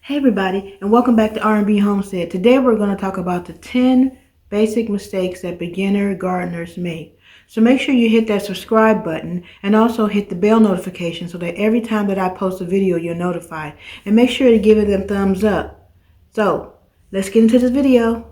Hey everybody, and welcome back to R&B Homestead. Today we're going to talk about the 10 basic mistakes that beginner gardeners make. So make sure you hit that subscribe button and also hit the bell notification so that every time that I post a video you're notified. And make sure to give it a thumbs up. So let's get into this video.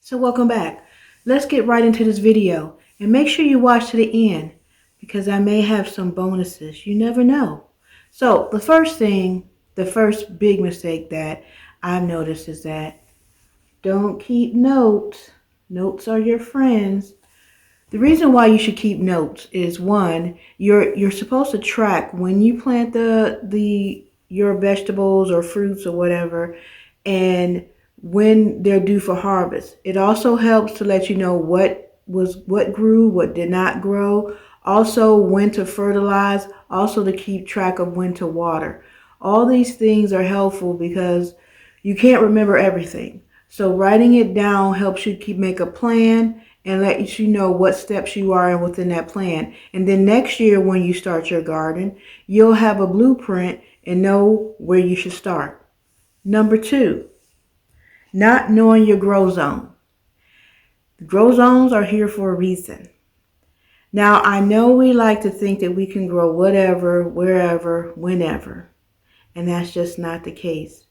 So welcome back. Let's get right into this video and make sure you watch to the end because I may have some bonuses. You never know. So the first big mistake that I've noticed is that don't keep notes. Notes are your friends. The reason why you should keep notes is one, you're supposed to track when you plant your vegetables or fruits or whatever, and when they're due for harvest. It also helps to let you know what grew, what did not grow, also when to fertilize, also to keep track of when to water. All these things are helpful because you can't remember everything. So writing it down helps you make a plan and let you know what steps you are in within that plan. And then next year when you start your garden, you'll have a blueprint and know where you should start. Number 2, not knowing your grow zone. The grow zones are here for a reason. Now, I know we like to think that we can grow whatever, wherever, whenever, and that's just not the case.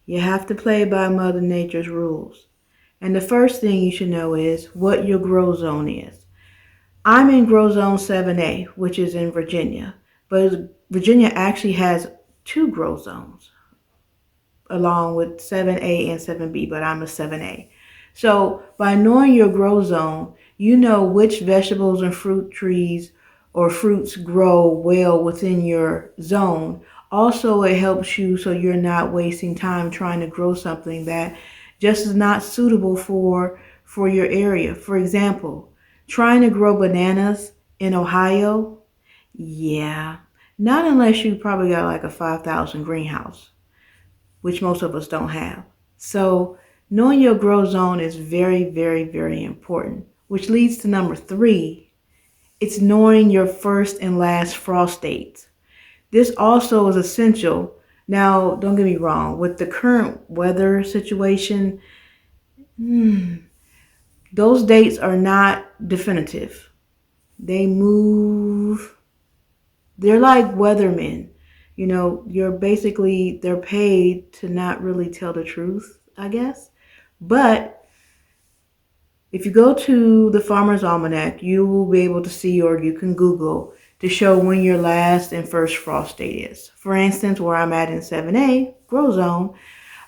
You have to play by Mother Nature's rules. And the first thing you should know is what your grow zone is. I'm in grow zone 7A, which is in Virginia, but Virginia actually has 2 grow zones along with 7A and 7B, but I'm a 7A. So by knowing your grow zone, you know which vegetables and fruit trees or fruits grow well within your zone. Also, it helps you so you're not wasting time trying to grow something that just is not suitable for your area. For example, trying to grow bananas in Ohio, yeah, not unless you probably got like a 5,000 greenhouse, which most of us don't have. So knowing your grow zone is very, very, very important, which leads to number 3. It's knowing your first and last frost dates. This also is essential. Now, don't get me wrong, with the current weather situation, those dates are not definitive. They move. They're like weathermen. You know, they're paid to not really tell the truth, I guess. But if you go to the Farmer's Almanac, you will be able to see, or you can Google to show when your last and first frost date is. For instance, where I'm at in 7A, grow zone,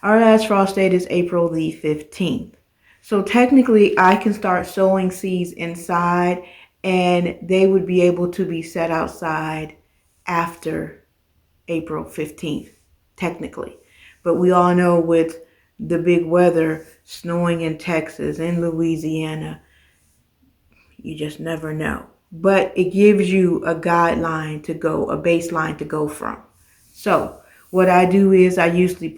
our last frost date is April the 15th. So technically, I can start sowing seeds inside, and they would be able to be set outside after April 15th, technically. But we all know with the big weather, snowing in Texas and Louisiana, you just never know. But it gives you a guideline to go, a baseline to go from. So what I do is I usually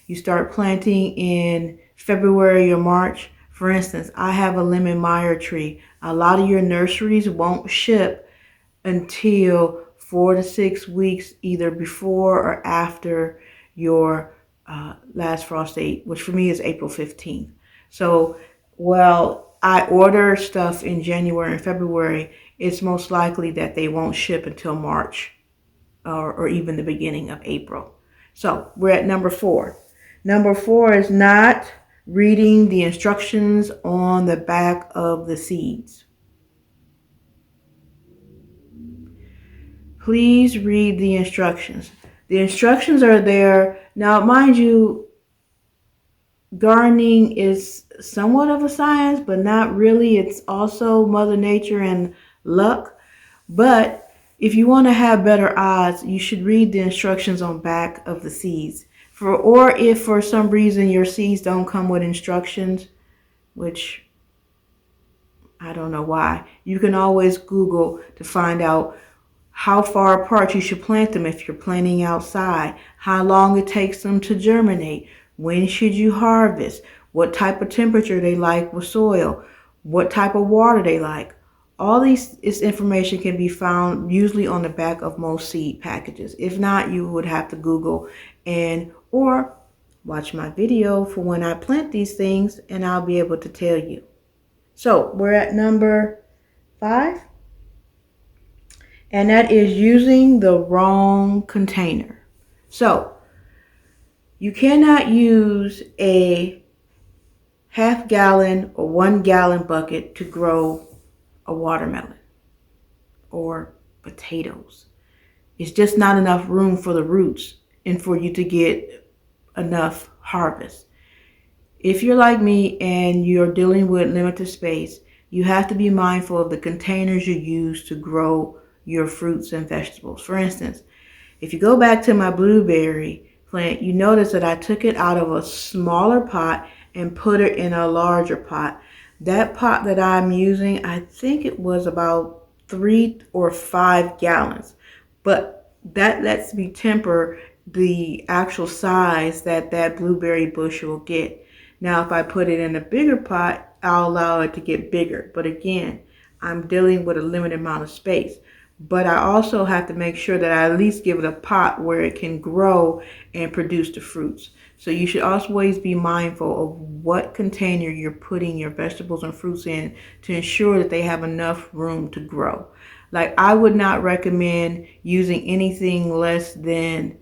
you start planting in February or March. For instance, I have a lemon Meyer tree. A lot of your nurseries won't ship until 4 to 6 weeks, either before or after your last frost date, which for me is April 15th. So, I order stuff in January and February, it's most likely that they won't ship until March or even the beginning of April. So we're at number 4. Number 4 is not reading the instructions on the back of the seeds. Please read the instructions. The instructions are there. Now, mind you, gardening is somewhat of a science, but not really. It's also Mother Nature and luck. But if you want to have better odds, you should read the instructions on back of the seeds. Or if for some reason your seeds don't come with instructions, which I don't know why, you can always Google to find out how far apart you should plant them if you're planting outside, how long it takes them to germinate, When should you harvest? What type of temperature they like with soil? What type of water they like? All this information can be found usually on the back of most seed packages. If not, you would have to Google or watch my video for when I plant these things, and I'll be able to tell you. So we're at number 5, and that is using the wrong container. So you cannot use a half-gallon or 1-gallon bucket to grow a watermelon or potatoes. It's just not enough room for the roots and for you to get enough harvest. If you're like me and you're dealing with limited space, you have to be mindful of the containers you use to grow your fruits and vegetables. For instance, if you go back to my blueberry plant, you notice that I took it out of a smaller pot and put it in a larger pot. That pot that I'm using, I think it was about 3 or 5 gallons, but that lets me temper the actual size that blueberry bush will get. Now, if I put it in a bigger pot, I'll allow it to get bigger. But again, I'm dealing with a limited amount of space. But I also have to make sure that I at least give it a pot where it can grow and produce the fruits. So you should always be mindful of what container you're putting your vegetables and fruits in to ensure that they have enough room to grow. Like, I would not recommend using anything less than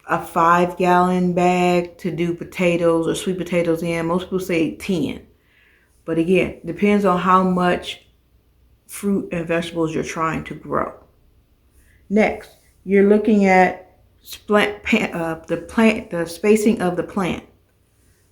a 5-gallon bag to do potatoes or sweet potatoes in. Most people say 10. But again, depends on how much fruit and vegetables you're trying to grow. Next, you're looking at the spacing of the plant.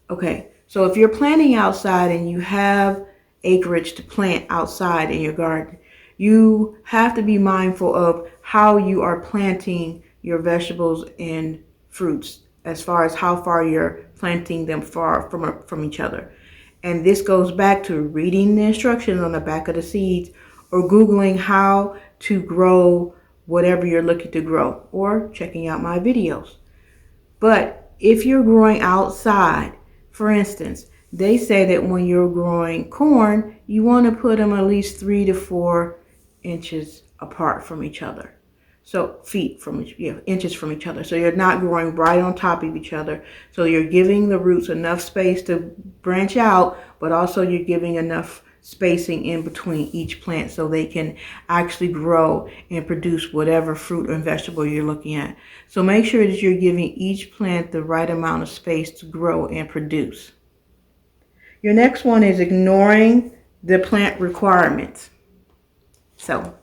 Okay, so if you're planting outside and you have acreage to plant outside in your garden, you have to be mindful of how you are planting your vegetables and fruits, as far as how far you're planting them far from each other. And this goes back to reading the instructions on the back of the seeds, or Googling how to grow whatever you're looking to grow, or checking out my videos. But if you're growing outside, for instance, they say that when you're growing corn, you want to put them at least 3 to 4 inches apart from each other. So inches from each other. So you're not growing right on top of each other. So you're giving the roots enough space to branch out, but also you're giving enough spacing in between each plant so they can actually grow and produce whatever fruit or vegetable you're looking at. So make sure that you're giving each plant the right amount of space to grow and produce. Your next one is ignoring the plant requirements. So,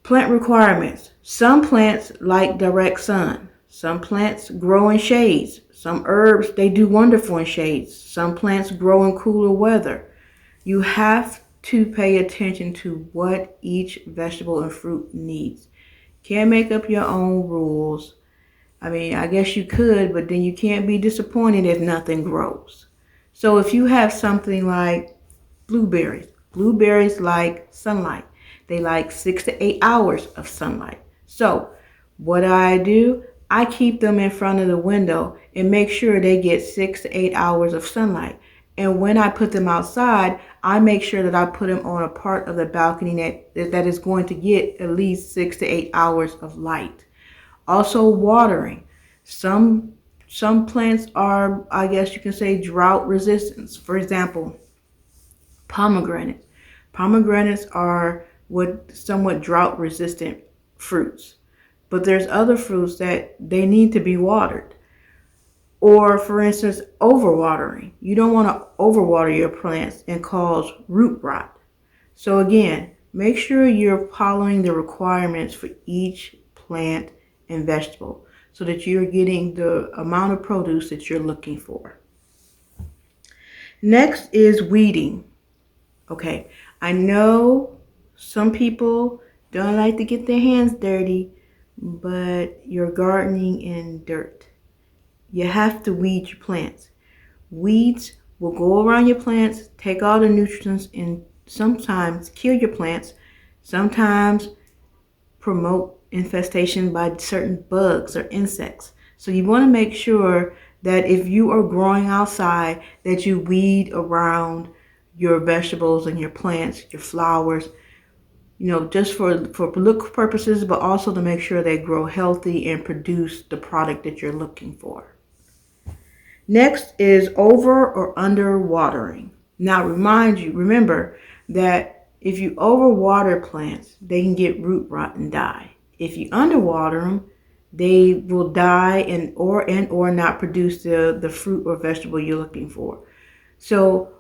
plant requirements. Some plants like direct sun. Some plants grow in shades. Some herbs, they do wonderful in shades. Some plants grow in cooler weather. You have to pay attention to what each vegetable and fruit needs. Can't make up your own rules. I mean, I guess you could, but then you can't be disappointed if nothing grows. So if you have something like blueberries, blueberries like sunlight. They like 6 to 8 hours of sunlight. So what do? I keep them in front of the window and make sure they get 6 to 8 hours of sunlight. And when I put them outside, I make sure that I put them on a part of the balcony that is going to get at least 6 to 8 hours of light. Also watering. Some plants are, I guess you can say, drought resistant. For example, pomegranates. Pomegranates are somewhat drought resistant fruits. But there's other fruits that they need to be watered. Or, for instance, overwatering. You don't want to overwater your plants and cause root rot. So again, make sure you're following the requirements for each plant and vegetable so that you're getting the amount of produce that you're looking for. Next is weeding. Okay, I know some people don't like to get their hands dirty, but you're gardening in dirt. You have to weed your plants. Weeds will go around your plants, take all the nutrients, and sometimes kill your plants, sometimes promote infestation by certain bugs or insects. So you want to make sure that if you are growing outside, that you weed around your vegetables and your plants, your flowers, just for look purposes, but also to make sure they grow healthy and produce the product that you're looking for. Next is over or under watering. Now remember that if you overwater plants, they can get root rot and die. If you underwater them, they will die and or not produce the fruit or vegetable you're looking for. So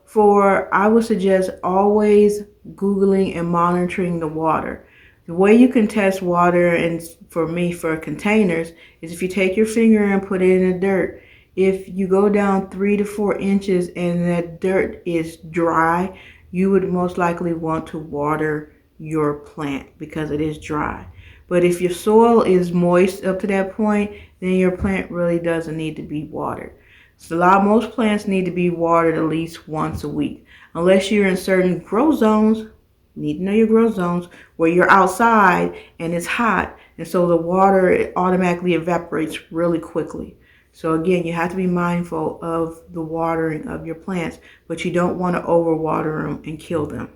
I would suggest always Googling and monitoring the water. The way you can test water, and for containers, is if you take your finger and put it in the dirt. If you go down 3 to 4 inches and that dirt is dry, you would most likely want to water your plant because it is dry. But if your soil is moist up to that point, then your plant really doesn't need to be watered. So most plants need to be watered at least once a week. Unless you're in certain grow zones, you need to know your grow zones, where you're outside and it's hot, and so the water automatically evaporates really quickly. So again, you have to be mindful of the watering of your plants, but you don't want to overwater them and kill them.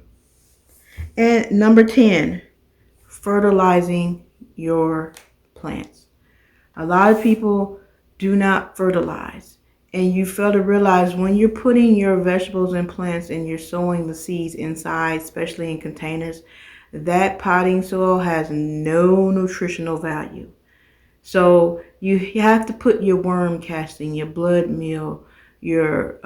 And number 10, fertilizing your plants. A lot of people do not fertilize. And you fail to realize when you're putting your vegetables and plants and you're sowing the seeds inside, especially in containers, that potting soil has no nutritional value. So you have to put your worm casting, your blood meal, your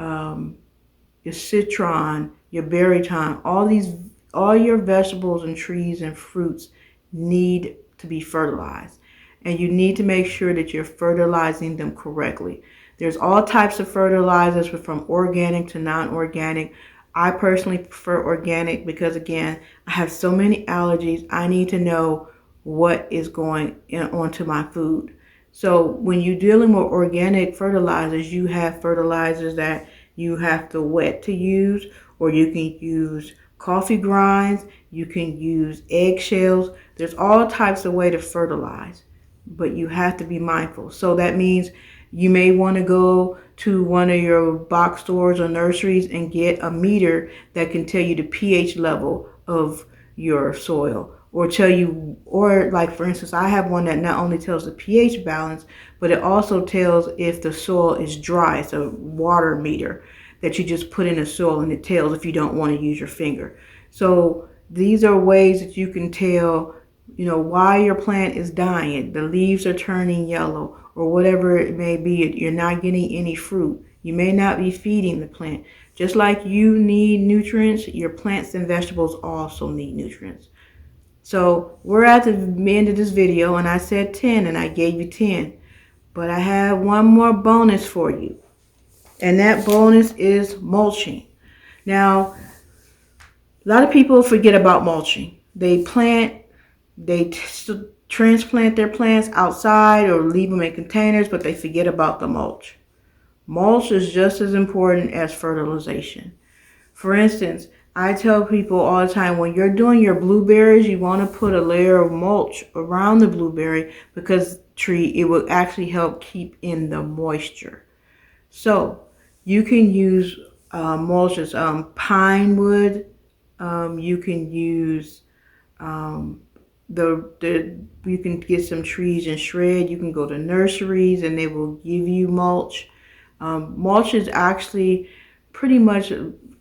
citron, your berry thyme, all your vegetables and trees and fruits need to be fertilized. And you need to make sure that you're fertilizing them correctly. There's all types of fertilizers, from organic to non-organic. I personally prefer organic because, again, I have so many allergies. I need to know what is going onto my food. So when you're dealing with organic fertilizers, you have fertilizers that you have to wet to use, or you can use coffee grinds, you can use eggshells. There's all types of ways to fertilize, but you have to be mindful. So that means you may want to go to one of your box stores or nurseries and get a meter that can tell you the pH level of your soil, or like for instance, I have one that not only tells the pH balance, but it also tells if the soil is dry. It's a water meter that you just put in the soil, and it tells if you don't want to use your finger. So these are ways that you can tell, why your plant is dying. The leaves are turning yellow, or whatever it may be. You're not getting any fruit. You may not be feeding the plant. Just like you need nutrients, your plants and vegetables also need nutrients. So we're at the end of this video, and I said 10 and I gave you 10. But I have one more bonus for you. And that bonus is mulching. Now, a lot of people forget about mulching. They transplant their plants outside or leave them in containers, but they forget about the mulch. Mulch is just as important as fertilization. For instance, I tell people all the time, when you're doing your blueberries, you want to put a layer of mulch around the blueberry, because it will actually help keep in the moisture. So you can use mulch as pine wood. You can use you can get some trees and shred. You can go to nurseries and they will give you mulch. Mulch is actually pretty much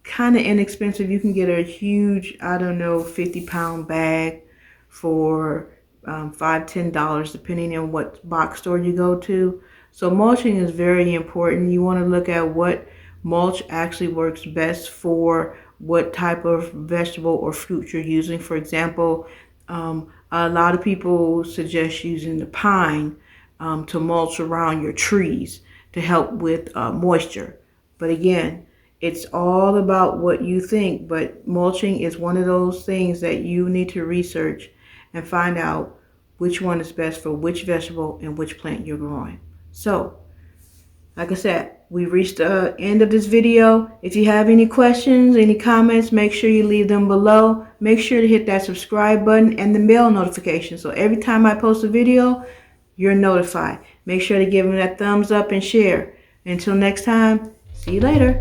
kind of inexpensive. You can get a huge, 50-pound bag for $5-10, depending on what box store you go to. So mulching is very important. You want to look at what mulch actually works best for what type of vegetable or fruit you're using. For example, a lot of people suggest using the pine to mulch around your trees to help with moisture. But again, it's all about what you think. But mulching is one of those things that you need to research and find out which one is best for which vegetable and which plant you're growing. So, like I said, we reached the end of this video. If you have any questions, any comments, make sure you leave them below. Make sure to hit that subscribe button and the bell notification, so every time I post a video, you're notified. Make sure to give them that thumbs up and share. Until next time, see you later.